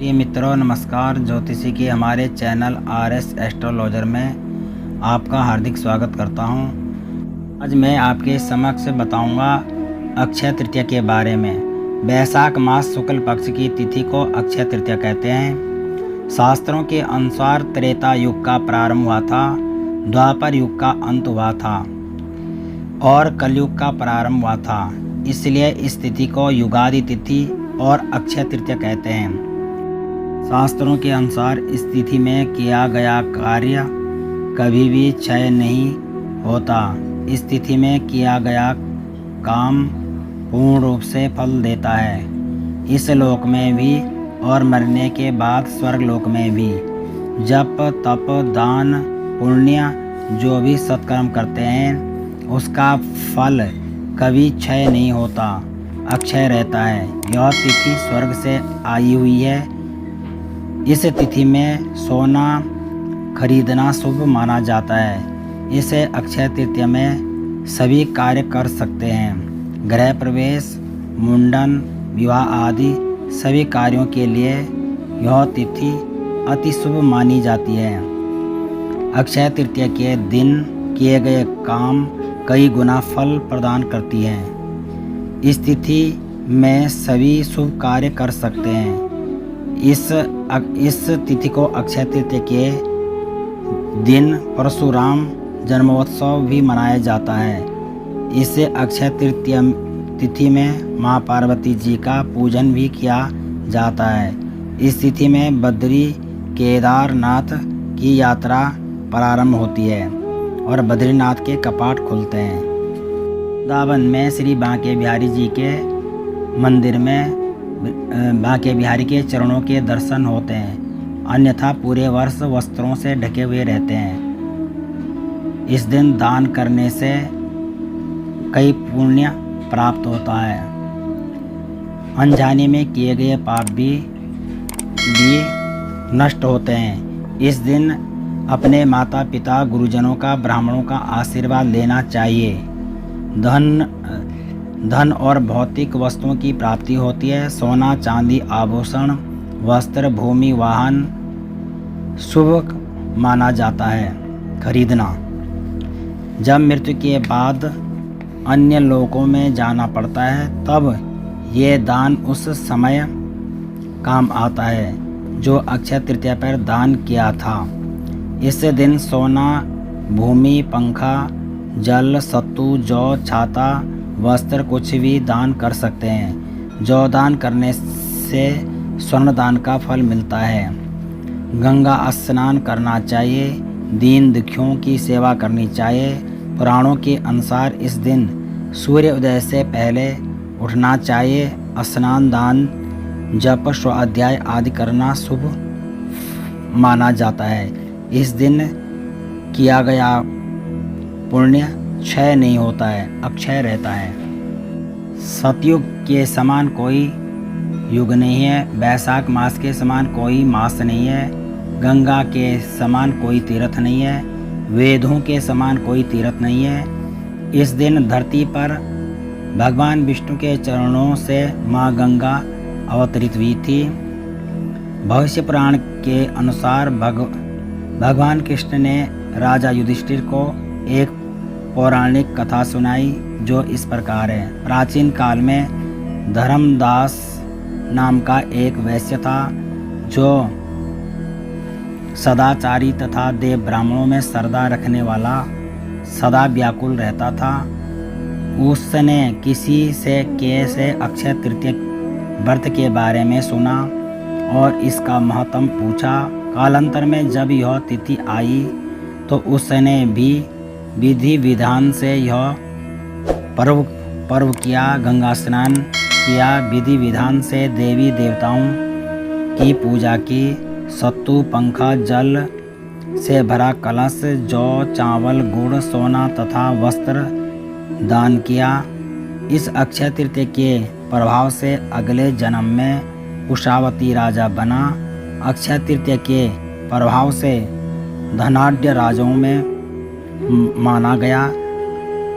ज्योतिषी मित्रों नमस्कार। ज्योतिषी के हमारे चैनल RS एस्ट्रोलॉजर में आपका हार्दिक स्वागत करता हूं। आज मैं आपके समक्ष बताऊंगा अक्षय तृतीया के बारे में। वैशाख मास शुक्ल पक्ष की तिथि को अक्षय तृतीया कहते हैं। शास्त्रों के अनुसार त्रेता युग का प्रारंभ हुआ था, द्वापर युग का अंत हुआ था और कलयुग का प्रारंभ हुआ था। इसलिए इस तिथि को युगादि तिथि और अक्षय तृतीया कहते हैं। शास्त्रों के अनुसार इस तिथि में किया गया कार्य कभी भी क्षय नहीं होता। इस तिथि में किया गया काम पूर्ण रूप से फल देता है, इस लोक में भी और मरने के बाद स्वर्ग लोक में भी। जप तप दान पुण्य जो भी सत्कर्म करते हैं उसका फल कभी क्षय नहीं होता, अक्षय रहता है। यह तिथि स्वर्ग से आई हुई है। इस तिथि में सोना खरीदना शुभ माना जाता है। इसे अक्षय तृतीया में सभी कार्य कर सकते हैं। गृह प्रवेश, मुंडन, विवाह आदि सभी कार्यों के लिए यह तिथि अति शुभ मानी जाती है। अक्षय तृतीया के दिन किए गए काम कई गुना फल प्रदान करती है। इस तिथि में सभी शुभ कार्य कर सकते हैं। इस तिथि को अक्षय तृतीया के दिन परशुराम जन्मोत्सव भी मनाया जाता है। इसे अक्षय तृतीया तिथि में माँ पार्वती जी का पूजन भी किया जाता है। इस तिथि में बद्री केदारनाथ की यात्रा प्रारंभ होती है और बद्रीनाथ के कपाट खुलते हैं। वृंदावन में श्री बांके बिहारी जी के मंदिर में बांके बिहारी के चरणों के दर्शन होते हैं, अन्यथा पूरे वर्ष वस्त्रों से ढके हुए रहते हैं। इस दिन दान करने से कई पुण्य प्राप्त होता है। अनजाने में किए गए पाप भी नष्ट होते हैं। इस दिन अपने माता पिता गुरुजनों का ब्राह्मणों का आशीर्वाद लेना चाहिए। धन और भौतिक वस्तुओं की प्राप्ति होती है। सोना चांदी आभूषण वस्त्र भूमि वाहन शुभ माना जाता है खरीदना। जब मृत्यु के बाद अन्य लोकों में जाना पड़ता है तब ये दान उस समय काम आता है जो अक्षय तृतीया पर दान किया था। इस दिन सोना भूमि पंखा जल सत्तू जौ छाता वस्त्र कुछ भी दान कर सकते हैं। जौ दान करने से स्वर्ण दान का फल मिलता है। गंगा स्नान करना चाहिए। दीन दुखियों की सेवा करनी चाहिए। पुराणों के अनुसार इस दिन सूर्य उदय से पहले उठना चाहिए। स्नान दान जप स्वाध्याय आदि करना शुभ माना जाता है। इस दिन किया गया पुण्य क्षय नहीं होता है, अक्षय रहता है। सतयुग के समान कोई युग नहीं है। वैशाख मास के समान कोई मास नहीं है। गंगा के समान कोई तीर्थ नहीं है। वेदों के समान कोई तीर्थ नहीं है। इस दिन धरती पर भगवान विष्णु के चरणों से माँ गंगा अवतरित हुई थी। भविष्य पुराण के अनुसार भगवान कृष्ण ने राजा युधिष्ठिर को एक पौराणिक कथा सुनाई जो इस प्रकार है। प्राचीन काल में धर्मदास नाम का एक वैश्य था जो सदाचारी तथा देव ब्राह्मणों में श्रद्धा रखने वाला सदा व्याकुल रहता था। उसने किसी से कैसे अक्षय तृतीया व्रत के बारे में सुना और इसका महत्व पूछा। कालांतर में जब यह तिथि आई तो उसने भी विधि विधान से यह पर्व किया। गंगा स्नान किया, विधि विधान से देवी देवताओं की पूजा की। सत्तू पंखा जल से भरा कलश जौ चावल गुड़ सोना तथा वस्त्र दान किया। इस अक्षय तृतीया के प्रभाव से अगले जन्म में कुशावती राजा बना। अक्षय तृतीया के प्रभाव से धनाढ्य राजाओं में माना गया।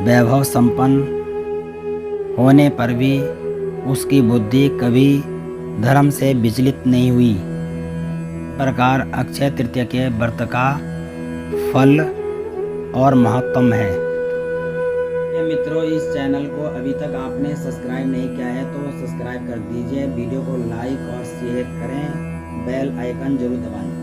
वैभव संपन्न होने पर भी उसकी बुद्धि कभी धर्म से विचलित नहीं हुई। प्रकार अक्षय तृतीया के व्रत का फल और महत्व है। ये मित्रों, इस चैनल को अभी तक आपने सब्सक्राइब नहीं किया है तो सब्सक्राइब कर दीजिए, वीडियो को लाइक और शेयर करें, बेल आइकन जरूर दबाएं।